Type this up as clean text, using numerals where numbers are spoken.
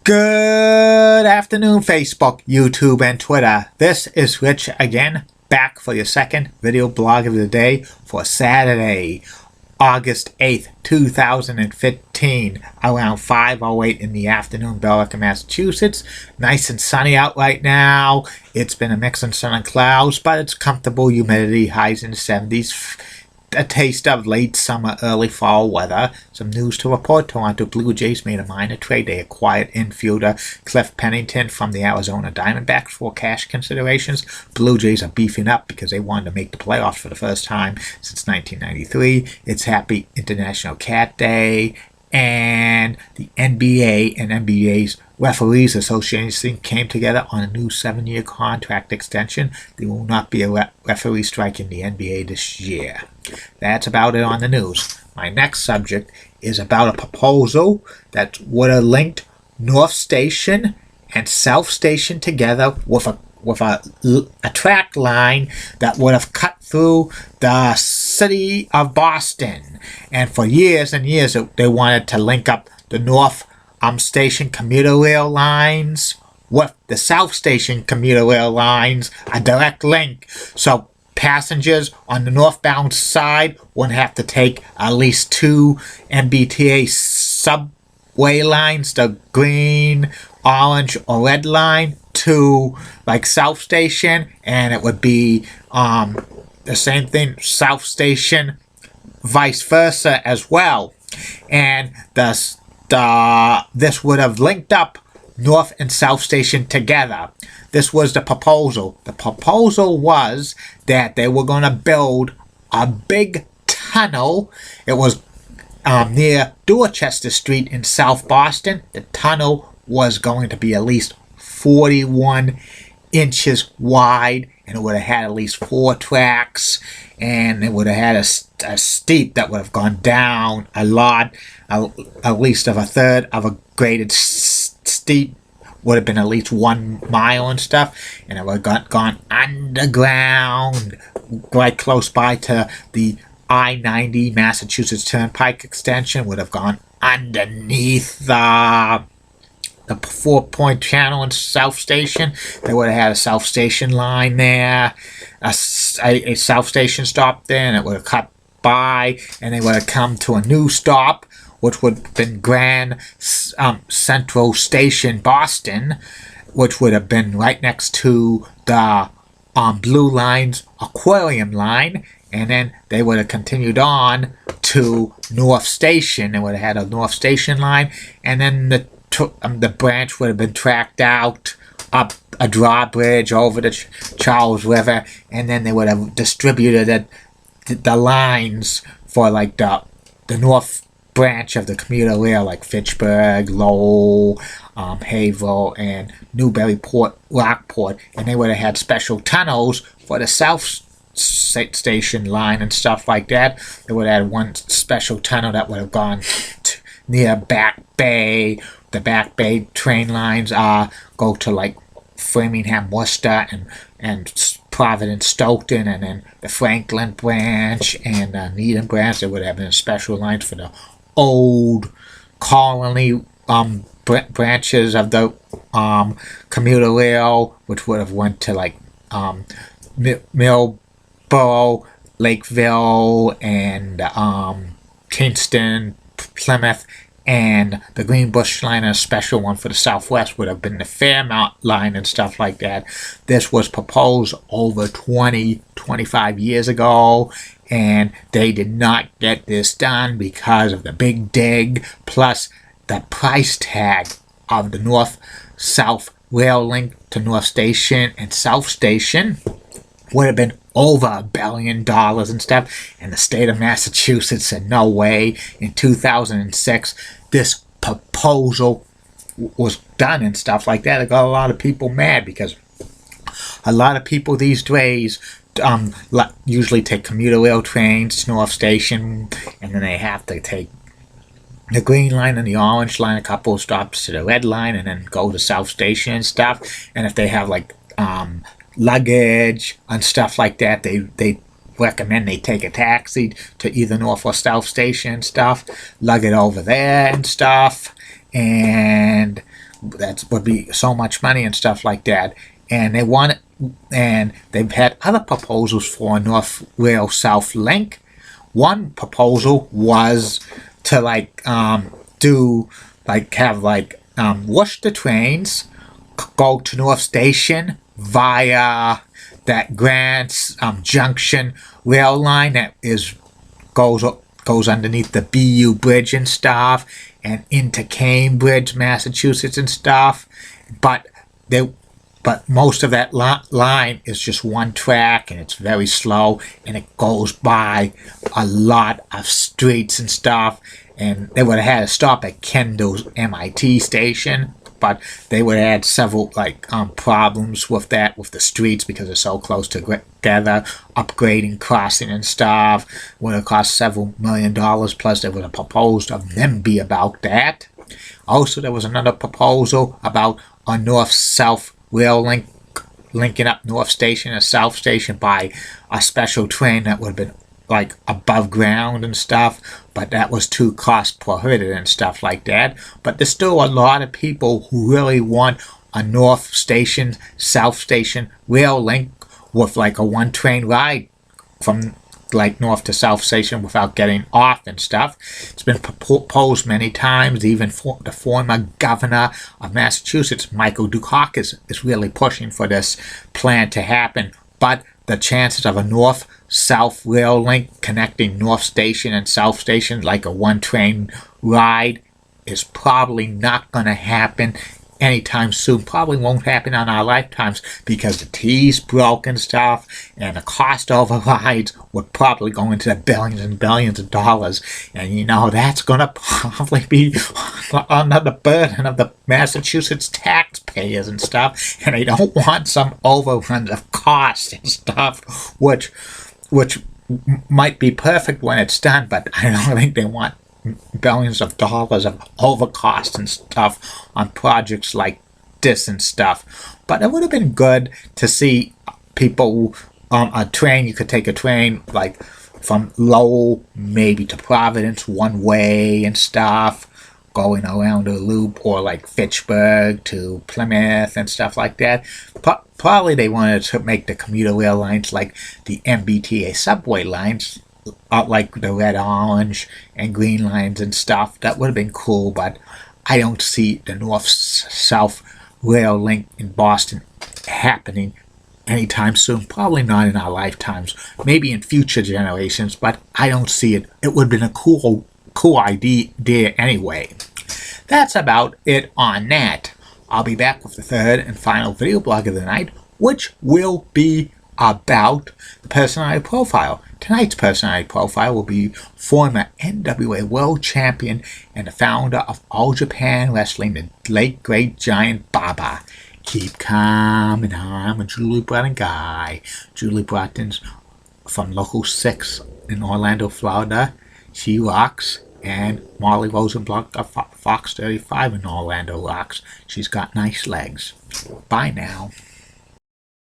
Good afternoon, Facebook, YouTube, and Twitter. This is Rich again, back for your second video blog of the day for Saturday, August 8th, 2015, around 5:08 in the afternoon, Belleville, Massachusetts. Nice and sunny out right now. It's been a mix of sun and clouds, but it's comfortable humidity, highs in the 70s. A taste of late summer, early fall weather. Some news to report. Toronto Blue Jays made a minor trade. They acquired infielder Cliff Pennington from the Arizona Diamondbacks for cash considerations. Blue Jays are beefing up because they wanted to make the playoffs for the first time since 1993. It's Happy International Cat Day. And the NBA and NBA's Referees Association came together on a new 7-year contract extension. There will not be a referee strike in the NBA this year. That's about it on the news. My next subject is about a proposal that would have linked North Station and South Station together with a track line that would have cut through the city of Boston. And for years and years, they wanted to link up the North Station commuter rail lines with the South Station commuter rail lines, a direct link. So passengers on the northbound side wouldn't have to take at least 2 MBTA subway lines, the green, orange, or red line, to like South Station, and it would be the same thing, South Station, vice versa as well. And this would have linked up North and South Station together. This was the proposal. The proposal was that they were going to build a big tunnel. It was near Dorchester Street in South Boston. The tunnel was going to be at least 41 inches wide, and it would have had at least 4 tracks, and it would have had a steep that would have gone down a lot, at least of a third of a graded steep would have been at least 1 mile and stuff, and it would have gone underground right close by to the I-90 Massachusetts Turnpike extension, would have gone underneath the 4-point channel in South Station. They would have had a South Station line there, a South Station stop there, and it would have cut by, and they would have come to a new stop, which would have been Grand Central Station, Boston, which would have been right next to the Blue Line's Aquarium line, and then they would have continued on to North Station. They would have had a North Station line, and then the branch would have been tracked out up a drawbridge over the Charles River, and then they would have distributed the lines for like the north branch of the commuter rail, like Fitchburg, Lowell, Haverhill, and Newburyport, Rockport, and they would have had special tunnels for the South Station line and stuff like that. They would have had one special tunnel that would have gone near Back Bay. The Back Bay train lines go to like Framingham, Worcester, and Providence, Stoughton, and then the Franklin branch and Needham branch. There would have been special lines for the old colony branches of the commuter rail, which would have went to like Millborough, Lakeville, and Kingston, Plymouth. And the Greenbush line, and a special one for the Southwest, would have been the Fairmount line and stuff like that. This was proposed over 25 years ago, and they did not get this done because of the big dig, plus the price tag of the North-South rail link to North Station and South Station would have been over $1 billion and stuff, and the state of Massachusetts said no way. In 2006, this proposal was done and stuff like that. It got a lot of people mad because a lot of people these days usually take commuter rail trains to North Station, and then they have to take the green line and the orange line, a couple of stops to the red line, and then go to South Station and stuff. And if they have like luggage and stuff like that, they recommend they take a taxi to either North or South Station and stuff, lug it over there and stuff, and That would be so much money and stuff like that. And they want it, and they've had other proposals for North Rail South Link. One proposal was to have Worcester trains go to North Station via that Grants Junction rail line that goes underneath the BU Bridge and stuff, and into Cambridge, Massachusetts and stuff. But most of that line is just one track, and it's very slow, and it goes by a lot of streets and stuff. And they would have had to stop at Kendall's MIT station, but they would have had several problems with the streets because they're so close together. Upgrading crossing and stuff would have cost several $1,000,000. Plus, they would have proposed of them be about that. Also, there was another proposal about a north-south rail link, linking up North Station and South Station by a special train that would have been above ground and stuff, but that was too cost prohibitive and stuff like that. But there's still a lot of people who really want a North Station, South Station rail link with a one train ride from North to South Station without getting off and stuff. It's been proposed many times. Even the former governor of Massachusetts, Michael Dukakis, is really pushing for this plan to happen. But the chances of a north-south rail link connecting North Station and South Station, like a one-train ride, is probably not going to happen anytime soon. Probably won't happen on our lifetimes because the T's broke and stuff, and the cost overrides would probably go into the billions and billions of dollars. And that's going to probably be another burden of the Massachusetts taxpayers and stuff. And they don't want some overruns of cost and stuff, which might be perfect when it's done, but I don't think they want billions of dollars of overcost and stuff on projects like this and stuff. But it would have been good to see people on a train. You could take a train from Lowell maybe to Providence one way and stuff, going around a loop, or Fitchburg to Plymouth and stuff like that. Probably they wanted to make the commuter rail lines like the MBTA subway lines, the red, orange, and green lines and stuff. That would have been cool, but I don't see the north-south rail link in Boston happening anytime soon. Probably not in our lifetimes. Maybe in future generations, but I don't see it. It would have been a cool idea anyway. That's about it on that. I'll be back with the third and final video blog of the night, which will be about the personality profile. Tonight's personality profile will be former NWA World Champion and the founder of All Japan Wrestling, the late great Giant Baba. Keep calm, and I'm a Julie Broughton guy. Julie Broughton's from Local 6 in Orlando, Florida. She rocks. And Molly Rosenbluth of Fox 35 in Orlando rocks. She's got nice legs. Bye now.